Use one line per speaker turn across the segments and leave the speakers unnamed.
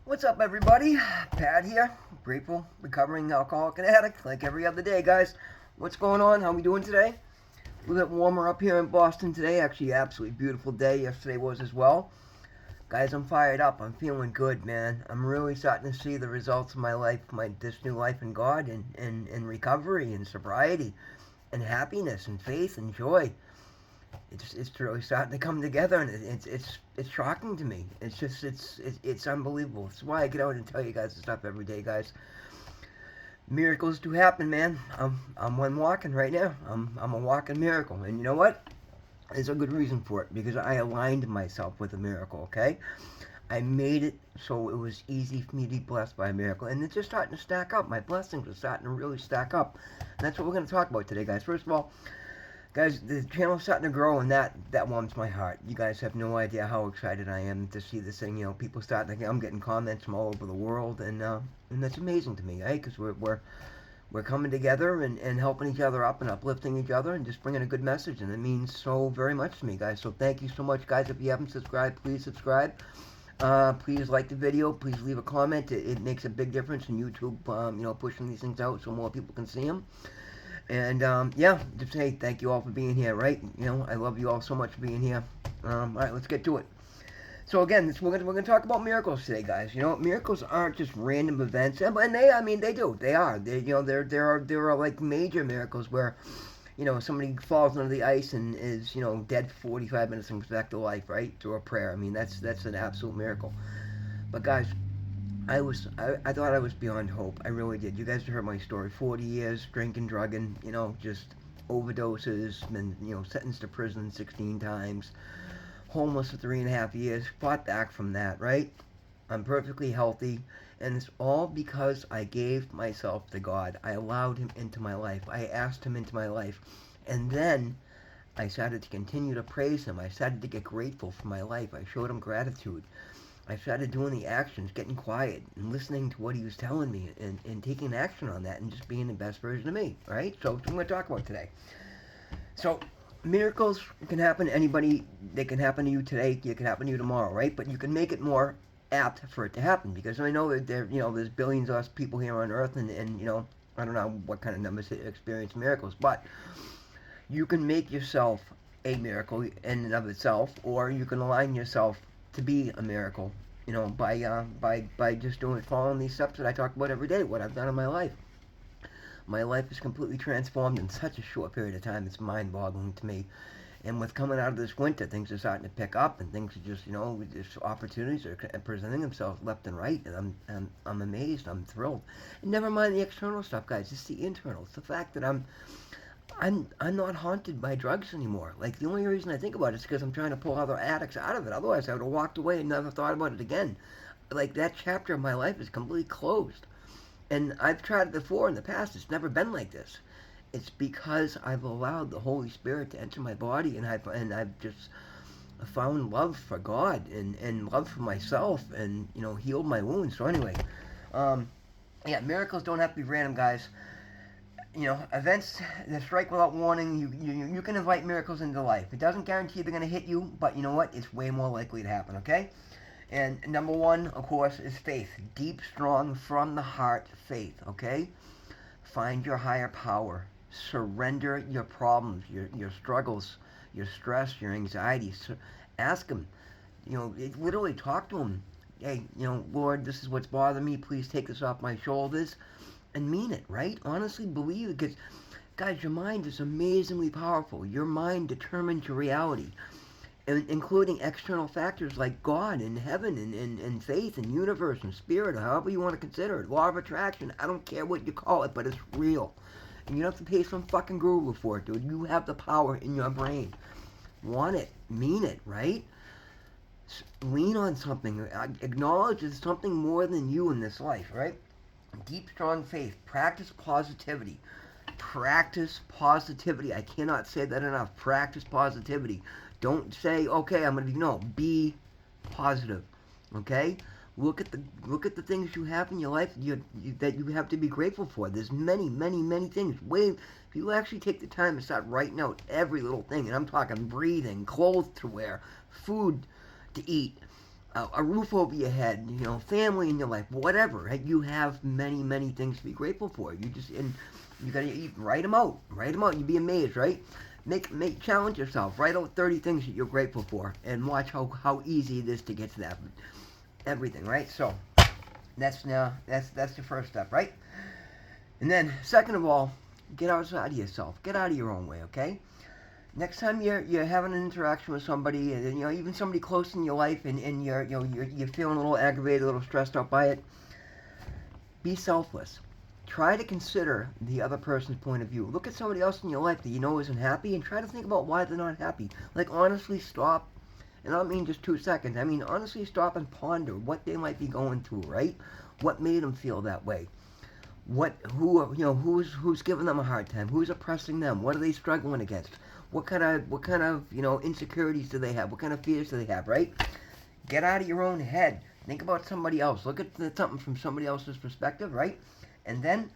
What's up, everybody? Pat here. Grateful, recovering alcoholic and addict, like every other day, guys. What's going on? How we doing today? A little bit warmer up here in Boston today. Actually, absolutely beautiful day. Yesterday was as well. Guys, I'm fired up. I'm feeling good, man. I'm really starting to see the results of my life, this new life in God, and recovery and sobriety and happiness and faith and joy. It's really starting to come together, and it's shocking to me. It's unbelievable. That's why I get out and tell you guys this stuff every day, guys. Miracles do happen, man. I'm one walking right now. I'm a walking miracle, and you know what? There's a good reason for it, because I aligned myself with a miracle. Okay, I made it so it was easy for me to be blessed by a miracle, and it's just starting to stack up. My blessings are starting to really stack up, and that's what we're going to talk about today, guys. First of all, guys, the channel's starting to grow, and that warms my heart. You guys have no idea how excited I am to see this thing. You know, people starting to. I'm getting comments from all over the world, and that's amazing to me, right? Because we're coming together and helping each other up and uplifting each other and just bringing a good message, and it means so very much to me, guys. So thank you so much, guys. If you haven't subscribed, please subscribe. Please like the video. Please leave a comment. It makes a big difference in YouTube. Pushing these things out so more people can see them. And yeah, just hey, thank you all for being here, right? You know, I love you all so much for being here. All right, let's get to it. So again, we're gonna talk about miracles today, guys. You know, miracles aren't just random events, and they do, they are. There are like major miracles where, somebody falls under the ice and is dead for 45 minutes and comes back to life, right? Through a prayer. I mean, that's an absolute miracle. But guys, I thought I was beyond hope. I really did. You guys heard my story. 40 years drinking, drugging, just overdoses, been sentenced to prison 16 times, homeless for 3.5 years. Fought back from that, right? I'm perfectly healthy, and it's all because I gave myself to God. I allowed Him into my life. I asked Him into my life, and then I started to continue to praise Him. I started to get grateful for my life. I showed Him gratitude. I started doing the actions, getting quiet, and listening to what he was telling me, and taking action on that, and just being the best version of me, right? So that's what I'm going to talk about today. So, miracles can happen to anybody. They can happen to you today. They can happen to you tomorrow, right? But you can make it more apt for it to happen, because I know that there's billions of us people here on Earth, and I don't know what kind of numbers experience miracles, but you can make yourself a miracle in and of itself, or you can align yourself to be a miracle, by just following these steps that I talk about every day, what I've done in my life. My life is completely transformed in such a short period of time. It's mind-boggling to me. And with coming out of this winter, things are starting to pick up, and things are just opportunities are presenting themselves left and right, and I'm amazed. I'm thrilled. And never mind the external stuff, guys. It's the internal. It's the fact that I'm not haunted by drugs anymore. Like, the only reason I think about it is because I'm trying to pull other addicts out of it. Otherwise, I would have walked away and never thought about it again. Like, that chapter of my life is completely closed. And I've tried it before in the past. It's never been like this. It's because I've allowed the Holy Spirit to enter my body, and I've just found love for God and love for myself, and healed my wounds. So anyway, yeah, miracles don't have to be random, guys. Events that strike without warning, you can invite miracles into life. It doesn't guarantee they're going to hit you, but you know what? It's way more likely to happen, okay? And number one, of course, is faith. Deep, strong, from the heart faith, okay? Find your higher power. Surrender your problems, your struggles, your stress, your anxieties. Ask Him. Literally talk to Him. Hey, Lord, this is what's bothering me. Please take this off my shoulders. And mean it, right? Honestly believe it, because, guys, your mind is amazingly powerful. Your mind determines your reality, including external factors like God and heaven and faith and universe and spirit, or however you want to consider it. Law of attraction. I don't care what you call it, but it's real. And you don't have to pay some fucking guru for it, dude. You have the power in your brain. Want it. Mean it, right? Lean on something. Acknowledge there's something more than you in this life, right? Deep, strong faith. Practice positivity. Practice positivity. I cannot say that enough. Practice positivity. Don't say, okay, I'm going to, no. Be positive. Okay? Look at the things you have in your life that you have to be grateful for. There's many, many, many things. If you actually take the time to start writing out every little thing, and I'm talking breathing, clothes to wear, food to eat, a roof over your head, family in your life, whatever. Right? You have many, many things to be grateful for. You gotta write them out. Write them out. You'd be amazed, right? Challenge yourself. Write out 30 things that you're grateful for, and watch how easy it is to get to that. Everything, right? So that's the first step, right? And then second of all, get outside of yourself. Get out of your own way, okay? Next time you're having an interaction with somebody, and even somebody close in your life, and you're feeling a little aggravated, a little stressed out by it, be selfless. Try to consider the other person's point of view. Look at somebody else in your life that you know isn't happy, and try to think about why they're not happy. Like, honestly stop, and I don't mean just 2 seconds. I mean honestly stop and ponder what they might be going through, right? What made them feel that way? Who's giving them a hard time? Who's oppressing them? What are they struggling against? What kind of insecurities do they have? What kind of fears do they have, right? Get out of your own head. Think about somebody else. Look at something from somebody else's perspective, right? And then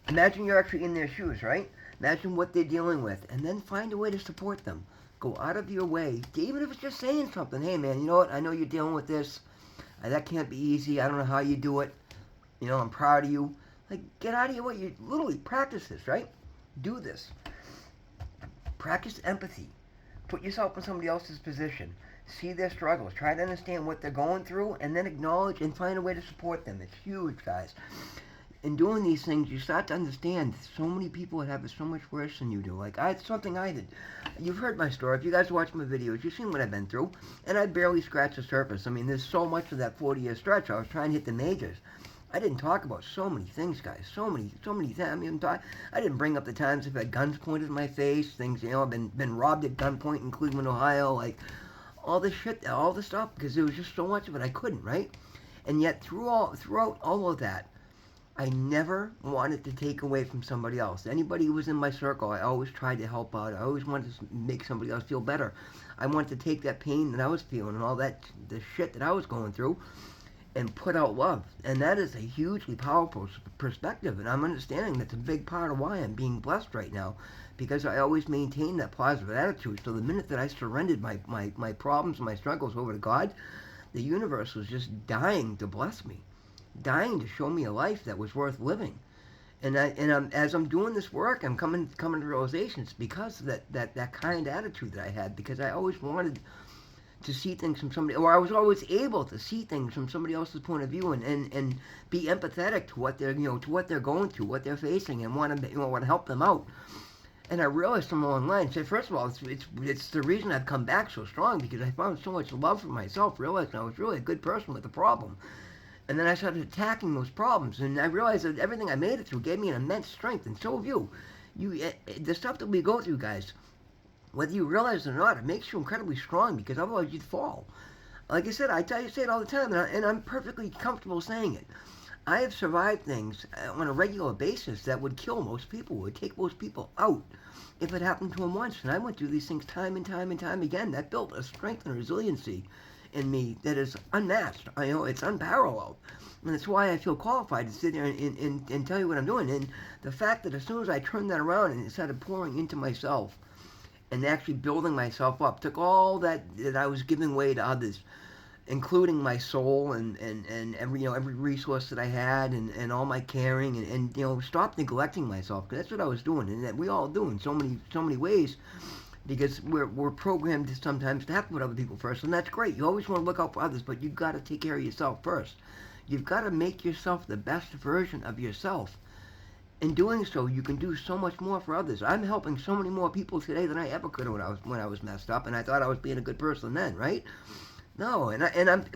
imagine you're actually in their shoes, right? Imagine what they're dealing with, and then find a way to support them. Go out of your way, even if it's just saying something. Hey, man, you know what? I know you're dealing with this. That can't be easy. I don't know how you do it. I'm proud of you. Like, get out of your way. You literally practice this, right? Do this. Practice empathy. Put yourself in somebody else's position. See their struggles. Try to understand what they're going through, and then acknowledge and find a way to support them. It's huge, guys. In doing these things, you start to understand so many people that have it so much worse than you do. Like, it's something I did. You've heard my story. If you guys watch my videos, you've seen what I've been through, and I barely scratched the surface. I mean, there's so much of that 40-year stretch. I was trying to hit the majors. I didn't talk about so many things, guys. So many things. I mean, I didn't bring up the times I've had guns pointed in my face. Things, I've been robbed at gunpoint in Cleveland, Ohio. Like, all this shit, all this stuff, because there was just so much of it I couldn't, right? And yet, throughout all of that, I never wanted to take away from somebody else. Anybody who was in my circle, I always tried to help out. I always wanted to make somebody else feel better. I wanted to take that pain that I was feeling and all that, the shit that I was going through, and put out love. And that is a hugely powerful perspective, and I'm understanding that's a big part of why I'm being blessed right now, because I always maintained that positive attitude. So the minute that I surrendered my problems and my struggles over to God, the universe was just dying to bless me, dying to show me a life that was worth living. And as I'm doing this work, I'm coming to realizations because of that kind of attitude that I had, because I always wanted to see things from somebody, or I was always able to see things from somebody else's point of view, and be empathetic to what they're going through, what they're facing, and want to help them out. And I realized from along the line, first of all, it's the reason I've come back so strong, because I found so much love for myself, realized I was really a good person with a problem. And then I started attacking those problems, and I realized that everything I made it through gave me an immense strength, and so have you. The stuff that we go through, guys, whether you realize it or not, it makes you incredibly strong, because otherwise you'd fall. Like I said, say it all the time, and I'm perfectly comfortable saying it. I have survived things on a regular basis that would kill most people, would take most people out if it happened to them once. And I went through these things time and time and time again. That built a strength and resiliency in me that is unmatched. It's unparalleled. And that's why I feel qualified to sit there and tell you what I'm doing. And the fact that as soon as I turned that around and started pouring into myself, and actually building myself up, took all that I was giving away to others, including my soul and every resource that I had, and all my caring, and stop neglecting myself, because that's what I was doing, and that we all do in so many ways, because we're programmed to sometimes to have to put other people first, and that's great. You always want to look out for others, but you've got to take care of yourself first. You've got to make yourself the best version of yourself. In doing so, you can do so much more for others. I'm helping so many more people today than I ever could when I was messed up, and I thought I was being a good person then, right? No,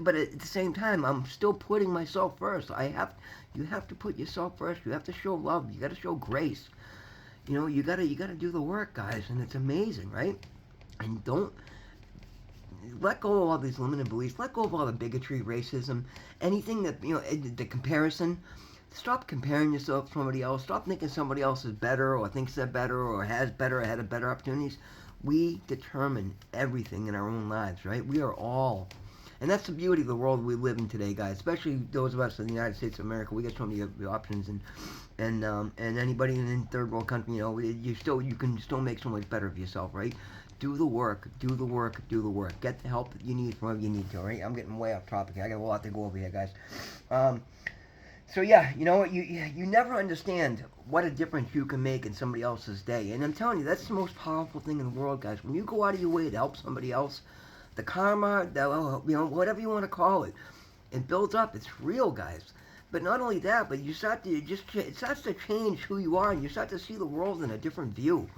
but at the same time, I'm still putting myself first. You have to put yourself first. You have to show love. You got to show grace. You got to do the work, guys, and it's amazing, right? And don't let go of all these limited beliefs. Let go of all the bigotry, racism, anything that the comparison. Stop comparing yourself to somebody else. Stop thinking somebody else is better, or thinks they're better, or has better, or had better opportunities. We determine everything in our own lives, right? We are all, and that's the beauty of the world we live in today, guys. Especially those of us in the United States of America. We get so many options, and anybody in a third world country, you can still make so much better of yourself, right? Do the work, do the work, do the work. Get the help that you need from wherever you need to, all right? I'm getting way off topic here. I got a lot to go over here, guys. Um, so yeah, you know what? You never understand what a difference you can make in somebody else's day. And I'm telling you, that's the most powerful thing in the world, guys. When you go out of your way to help somebody else, the karma, whatever you want to call it, it builds up. It's real, guys. But not only that, but you start to it starts to change who you are, and you start to see the world in a different view.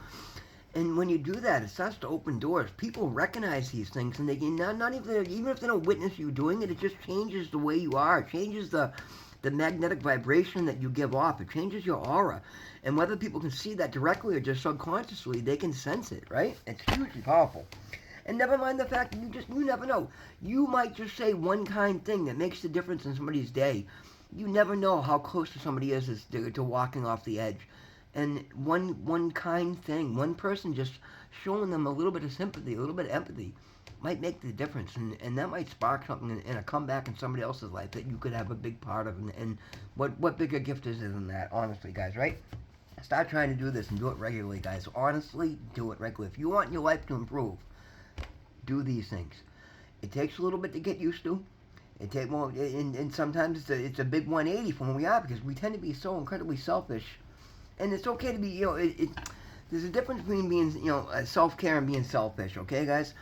And when you do that, it starts to open doors. People recognize these things, and they can not even if they don't witness you doing it, it just changes the way you are. It changes the magnetic vibration that you give off. It changes your aura. And whether people can see that directly or just subconsciously, they can sense it, right? It's hugely powerful. And never mind the fact that you never know. You might just say one kind thing that makes the difference in somebody's day. You never know how close to somebody is to walking off the edge. And one kind thing, one person just showing them a little bit of sympathy, a little bit of empathy, might make the difference. And that might spark something and a comeback in somebody else's life that you could have a big part of. And what bigger gift is it than that, honestly, guys, right? Start trying to do this and do it regularly, guys. Honestly, do it regularly. If you want your life to improve, do these things. It takes a little bit to get used to. And sometimes it's a big 180 from where we are, because we tend to be so incredibly selfish. And it's okay to be, there's a difference between being, self-care and being selfish, okay, guys?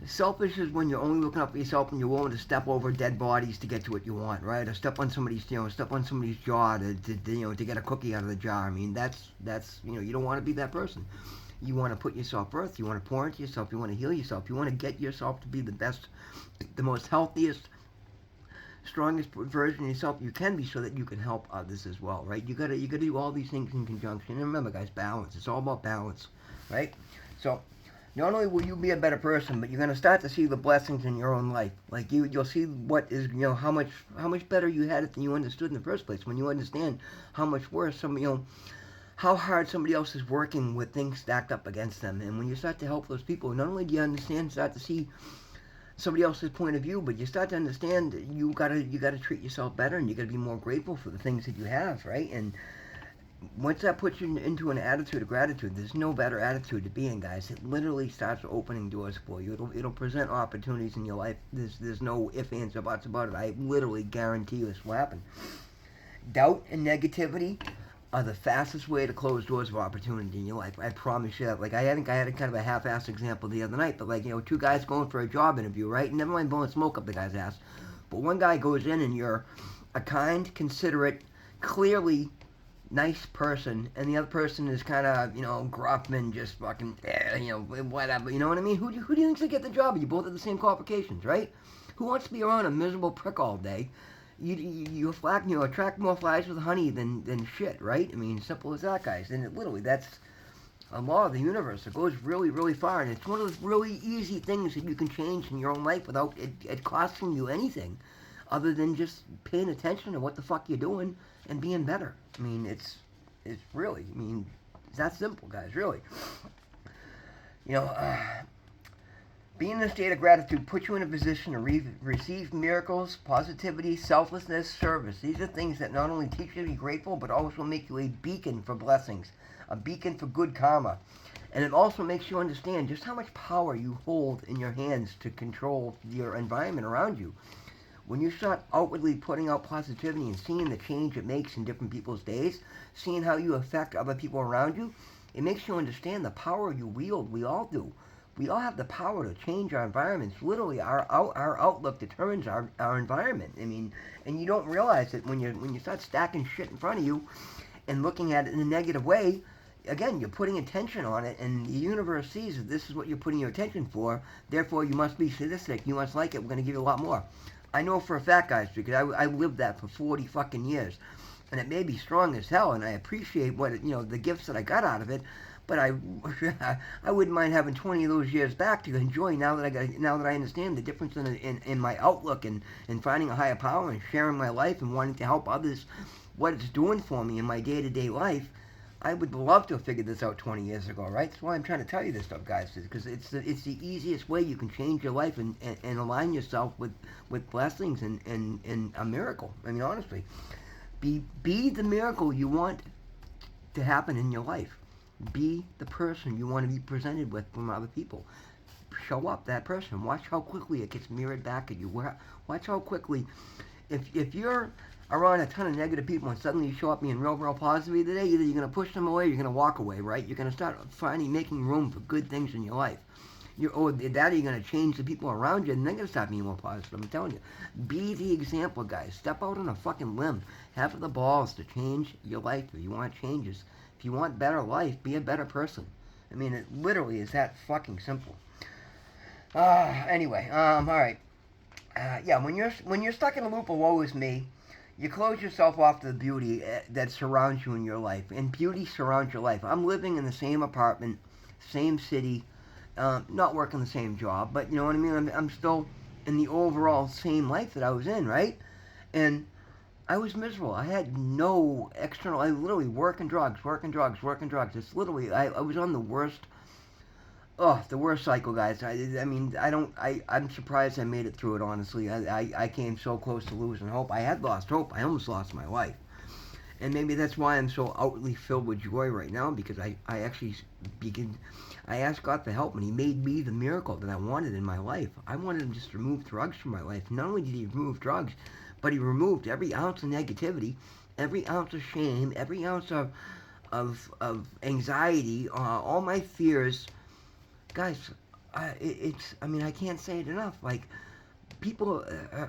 Selfish is when you're only looking out for yourself and you're willing to step over dead bodies to get to what you want, right? Or step on somebody's jaw to get a cookie out of the jar. I mean, that's you don't want to be that person. You want to put yourself first. You want to pour into yourself. You want to heal yourself. You want to get yourself to be the best, the most healthiest, strongest version of yourself you can be, so that you can help others as well, right? You gotta do all these things in conjunction. And remember, guys, balance. It's all about balance, right? So not only will you be a better person, but you're gonna start to see the blessings in your own life. Like you'll see what is, how much better you had it than you understood in the first place. When you understand how much worse how hard somebody else is working with things stacked up against them. And when you start to help those people, not only do you start to see somebody else's point of view, but you start to understand you gotta treat yourself better, and you gotta be more grateful for the things that you have, right? And once that puts you into an attitude of gratitude, there's no better attitude to be in, guys. It literally starts opening doors for you. It'll present opportunities in your life. There's no ifs, ands, or buts about it. I literally guarantee you this will happen. Doubt and negativity are the fastest way to close doors of opportunity in your life. I promise you that. Like, I think I had a kind of a half-assed example the other night, but two guys going for a job interview, right? Never mind blowing smoke up the guy's ass. But one guy goes in and you're a kind, considerate, clearly nice person, and the other person is kind of, gruff and just fucking, whatever. You know what I mean? Who do you think's gonna get the job? You both have the same qualifications, right? Who wants to be around a miserable prick all day? You attract more flies with honey than shit, right? I mean, simple as that, guys. And that's a law of the universe. It goes really, really far, and it's one of those really easy things that you can change in your own life without it costing you anything, other than just paying attention to what the fuck you're doing and being better. I mean, it's really, it's that simple, guys. Really, being in a state of gratitude puts you in a position to receive miracles, positivity, selflessness, service. These are things that not only teach you to be grateful, but also make you a beacon for blessings, a beacon for good karma. And it also makes you understand just how much power you hold in your hands to control your environment around you. When you start outwardly putting out positivity and seeing the change it makes in different people's days, seeing how you affect other people around you, it makes you understand the power you wield. We all do. We all have the power to change our environments. Literally, our outlook determines our environment. And you don't realize it when you start stacking shit in front of you and looking at it in a negative way. Again, you're putting attention on it, and the universe sees that this is what you're putting your attention for. Therefore, you must be sadistic. You must like it. We're going to give you a lot more. I know for a fact, guys, because I lived that for 40 fucking years. And it made me strong as hell, and I appreciate the gifts that I got out of it. But I wouldn't mind having 20 of those years back to enjoy now that I understand the difference in my outlook and finding a higher power and sharing my life and wanting to help others, what it's doing for me in my day-to-day life. I would love to have figured this out 20 years ago, right? That's why I'm trying to tell you this stuff, guys, because it's the easiest way you can change your life and align yourself with blessings and a miracle. Honestly, be the miracle you want to happen in your life. Be the person you want to be presented with from other people. Show up that person. Watch how quickly it gets mirrored back at you. Watch how quickly, if you're around a ton of negative people and suddenly you show up being real positive today, either you're going to push them away or you're going to walk away, right? You're going to start making room for good things in your life. You're going to change the people around you, and they're going to start being more positive. I'm telling you. Be the example, guys. Step out on a fucking limb. Have the balls to change your life if you want changes. If you want better life, be a better person. I mean, it literally is that fucking simple. Anyway, all right. Yeah, when you're stuck in a loop of woe is me, you close yourself off to the beauty that surrounds you in your life, and beauty surrounds your life. I'm living in the same apartment, same city, not working the same job, but you know what I mean? I'm still in the overall same life that I was in, right? And I was miserable. I had no external, I literally working drugs. It's literally, I was on the worst cycle, guys. I'm surprised I made it through it, honestly. I came so close to losing hope. I had lost hope. I almost lost my life. And maybe that's why I'm so outwardly filled with joy right now, because I asked God for help, and He made me the miracle that I wanted in my life. I wanted Him just to remove drugs from my life. Not only did He remove drugs, but He removed every ounce of negativity, every ounce of shame, every ounce of anxiety, all my fears. Guys, I can't say it enough. Like, people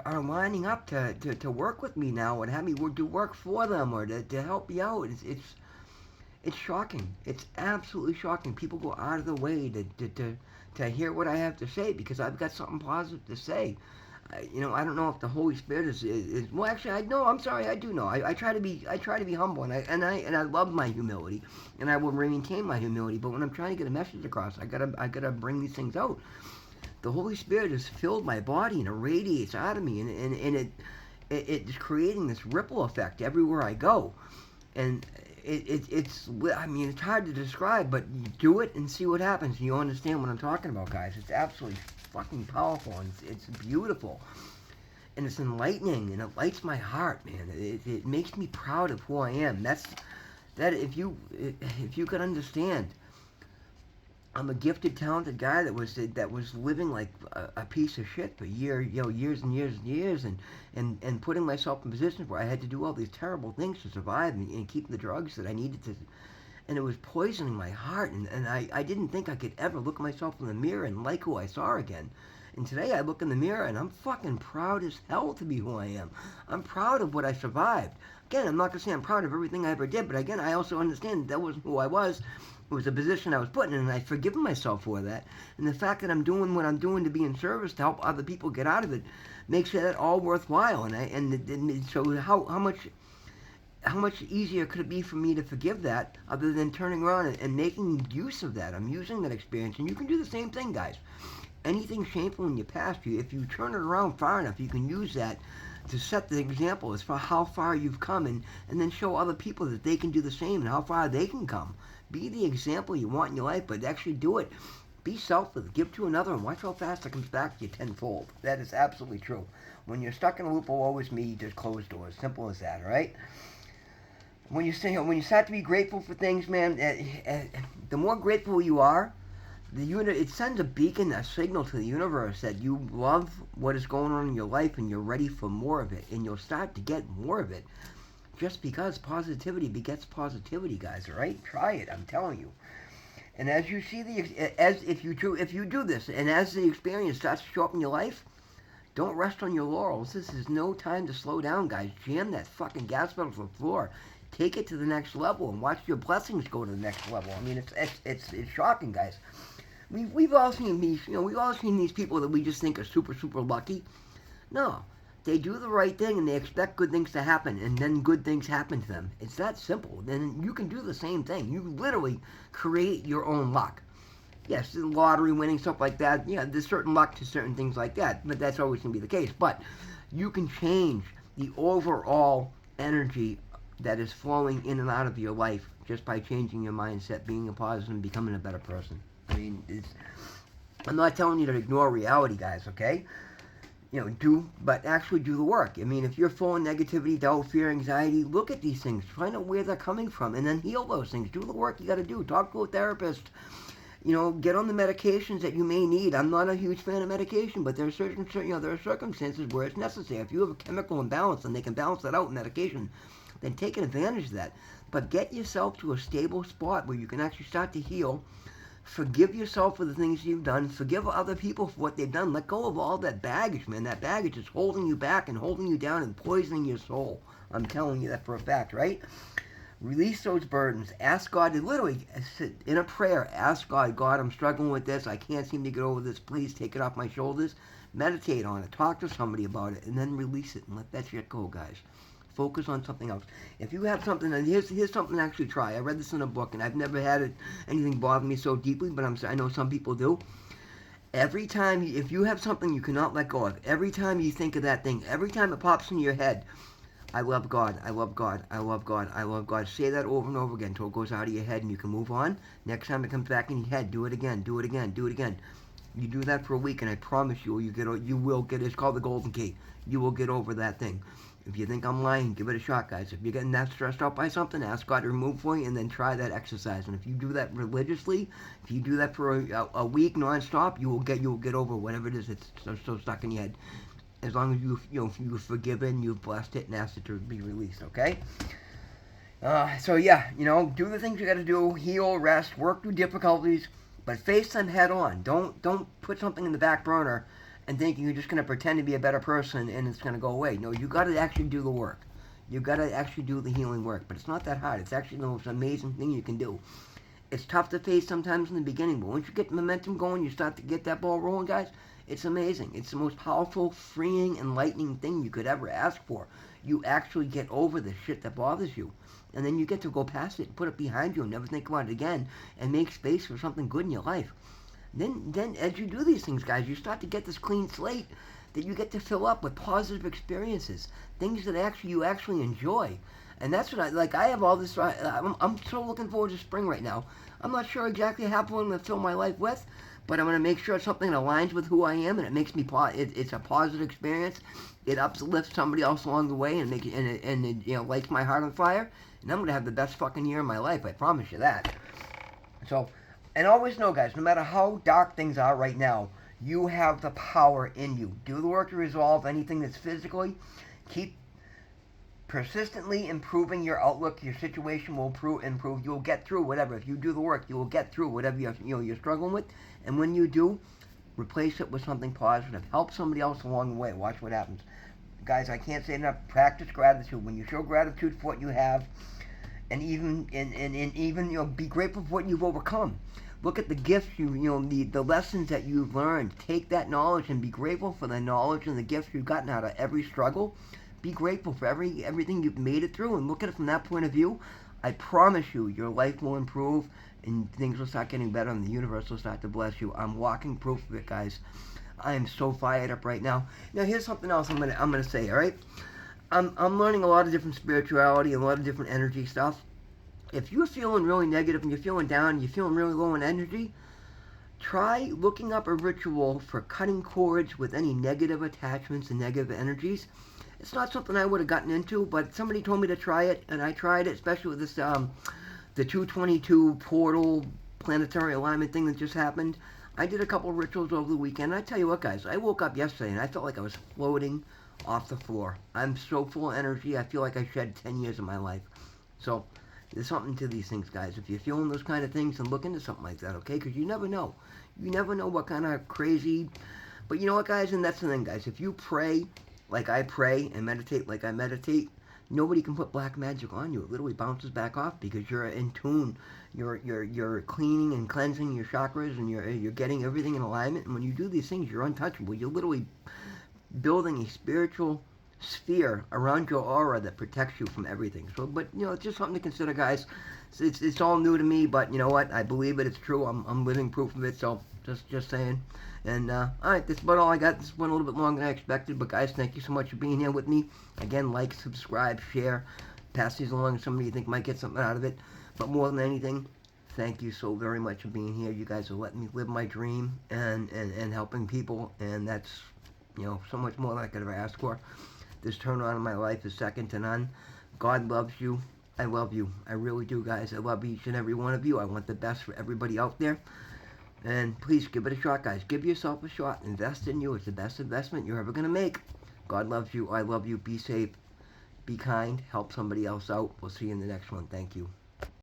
are lining up to work with me now and have me do work for them or to help me out. It's shocking. It's absolutely shocking. People go out of the way to hear what I have to say because I've got something positive to say. I don't know if the Holy Spirit is well. Actually, I know. I'm sorry. I do know. I try to be humble, and I love my humility, and I will maintain my humility. But when I'm trying to get a message across, I gotta bring these things out. The Holy Spirit has filled my body and it radiates out of me, and it's creating this ripple effect everywhere I go, and it's hard to describe, but you do it and see what happens, and you understand what I'm talking about, guys. It's absolutely fucking powerful, and it's beautiful, and it's enlightening, and it lights my heart, man. It makes me proud of who I am. If you could understand, I'm a gifted, talented guy that was living like a piece of shit for years and years, and putting myself in positions where I had to do all these terrible things to survive and keep the drugs that I needed to, and it was poisoning my heart, and I didn't think I could ever look myself in the mirror and like who I saw again. And today I look in the mirror and I'm fucking proud as hell to be who I am. I'm proud of what I survived. Again, I'm not going to say I'm proud of everything I ever did, but again, I also understand that wasn't who I was. It was a position I was put in, and I've forgiven myself for that. And the fact that I'm doing what I'm doing to be in service to help other people get out of it makes that all worthwhile. So how much easier could it be for me to forgive that other than turning around and making use of that? I'm using that experience, and you can do the same thing, guys. Anything shameful in your past, if you turn it around far enough, you can use that to set the example as for how far you've come, and then show other people that they can do the same and how far they can come. Be the example you want in your life, but actually do it. Be selfless. Give to another, and watch how fast it comes back to you tenfold. That is absolutely true. When you're stuck in a loop of woe is me, you just close doors. Simple as that, all right? When you start to be grateful for things, man, the more grateful you are, it sends a signal to the universe that you love what is going on in your life and you're ready for more of it, and you'll start to get more of it. Just because positivity begets positivity, guys. All right, try it. I'm telling you. And as you see if you do this, and as the experience starts to show up in your life, don't rest on your laurels. This is no time to slow down, guys. Jam that fucking gas pedal to the floor. Take it to the next level and watch your blessings go to the next level. I mean, it's shocking, guys. We've all seen these people that we just think are super lucky. No. They do the right thing and they expect good things to happen, and then good things happen to them. It's that simple. Then you can do the same thing. You literally create your own luck. Yes, the lottery winning, stuff like that. Yeah, there's certain luck to certain things like that, but that's always going to be the case. But you can change the overall energy that is flowing in and out of your life just by changing your mindset, being a positive, and becoming a better person. I mean, I'm not telling you to ignore reality, guys, okay? but actually do the work. I mean, if you're full of negativity, doubt, fear, anxiety, look at these things, find out where they're coming from, and then heal those things. Do the work you got to do. Talk to a therapist. Get on the medications that you may need. I'm not a huge fan of medication, but there are there are circumstances where it's necessary. If you have a chemical imbalance and they can balance that out in medication, then take advantage of that. But get yourself to a stable spot where you can actually start to heal. Forgive yourself for the things you've done. Forgive other people for what they've done. Let go of all that baggage, man. That baggage is holding you back and holding you down and poisoning your soul. I'm telling you that for a fact, right? Release those burdens. Ask God to literally, in a prayer, ask God, God, I'm struggling with this. I can't seem to get over this. Please take it off my shoulders. Meditate on it. Talk to somebody about it. And then release it and let that shit go, guys. Focus on something else. If you have something, and here's something to actually try. I read this in a book, and I've never had anything bother me so deeply, but I know some people do. Every time, if you have something you cannot let go of, every time you think of that thing, every time it pops in your head, I love God, I love God, I love God, I love God. Say that over and over again until it goes out of your head and you can move on. Next time it comes back in your head, do it again, do it again, do it again. You do that for a week and I promise you, you will get, it's called the golden key. You will get over that thing. If you think I'm lying, give it a shot, guys. If you're getting that stressed out by something, ask God to remove for you and then try that exercise. And if you do that religiously, if you do that for a week nonstop, you will get over whatever it is that's so stuck in your head. As long as you've forgiven, you've blessed it, and asked it to be released, okay? So yeah, do the things you got to do, heal, rest, work through difficulties, but face them head on. Don't put something in the back burner and thinking you're just going to pretend to be a better person and it's going to go away. No, you got to actually do the work. You got to actually do the healing work, but it's not that hard. It's actually the most amazing thing you can do. It's tough to face sometimes in the beginning, but once you get momentum going, you start to get that ball rolling, guys. It's amazing. It's the most powerful, freeing, enlightening thing you could ever ask for. You actually get over the shit that bothers you. And then you get to go past it, put it behind you, and never think about it again, and make space for something good in your life. Then as you do these things, guys, you start to get this clean slate that you get to fill up with positive experiences, things that you actually enjoy. And that's what I have all this, I'm so looking forward to spring right now. I'm not sure exactly how I'm going to fill my life with, but I'm going to make sure it's something that aligns with who I am, and it makes me, it's a positive experience. It uplifts somebody else along the way, and it lights my heart on fire, and I'm going to have the best fucking year of my life, I promise you that. So, and always know, guys, no matter how dark things are right now, you have the power in you. Do the work to resolve anything that's physically. Keep persistently improving your outlook. Your situation will improve. You'll get through whatever. If you do the work, you will get through whatever you're struggling with. And when you do, replace it with something positive. Help somebody else along the way. Watch what happens. Guys, I can't say enough. Practice gratitude. When you show gratitude for what you have, and even be grateful for what you've overcome. Look at the gifts the lessons that you've learned. Take that knowledge and be grateful for the knowledge and the gifts you've gotten out of every struggle. Be grateful for everything you've made it through, and look at it from that point of view. I promise you, your life will improve, and things will start getting better, and the universe will start to bless you. I'm walking proof of it, guys. I am so fired up right now. Now, here's something else I'm gonna say. All right, I'm learning a lot of different spirituality, a lot of different energy stuff. If you're feeling really negative and you're feeling down, and you're feeling really low in energy, try looking up a ritual for cutting cords with any negative attachments and negative energies. It's not something I would have gotten into, but somebody told me to try it, and I tried it, especially with this, the 222 portal planetary alignment thing that just happened. I did a couple of rituals over the weekend, and I tell you what, guys, I woke up yesterday, and I felt like I was floating off the floor. I'm so full of energy, I feel like I shed 10 years of my life. So, there's something to these things, guys. If you're feeling those kind of things, then look into something like that, okay? Because you never know. You never know what kind of crazy... But you know what, guys? And that's the thing, guys. If you pray like I pray and meditate like I meditate, nobody can put black magic on you. It literally bounces back off because you're in tune. You're cleaning and cleansing your chakras, and you're getting everything in alignment. And when you do these things, you're untouchable. You're literally building a spiritual sphere around your aura that protects you from everything. So, but it's just something to consider, guys. It's all new to me, but you know what? I believe it. It's true. I'm living proof of it. So just saying. And all right, that's about all I got. This went a little bit longer than I expected, but guys, thank you so much for being here with me. Again, like, subscribe, share, pass these along to somebody you think might get something out of it. But more than anything, thank you so very much for being here. You guys are letting me live my dream and helping people, and that's You know, so much more than I could ever ask for. This turnaround in my life is second to none. God loves you. I love you. I really do, guys. I love each and every one of you. I want the best for everybody out there. And please give it a shot, guys. Give yourself a shot. Invest in you. It's the best investment you're ever going to make. God loves you. I love you. Be safe. Be kind. Help somebody else out. We'll see you in the next one. Thank you.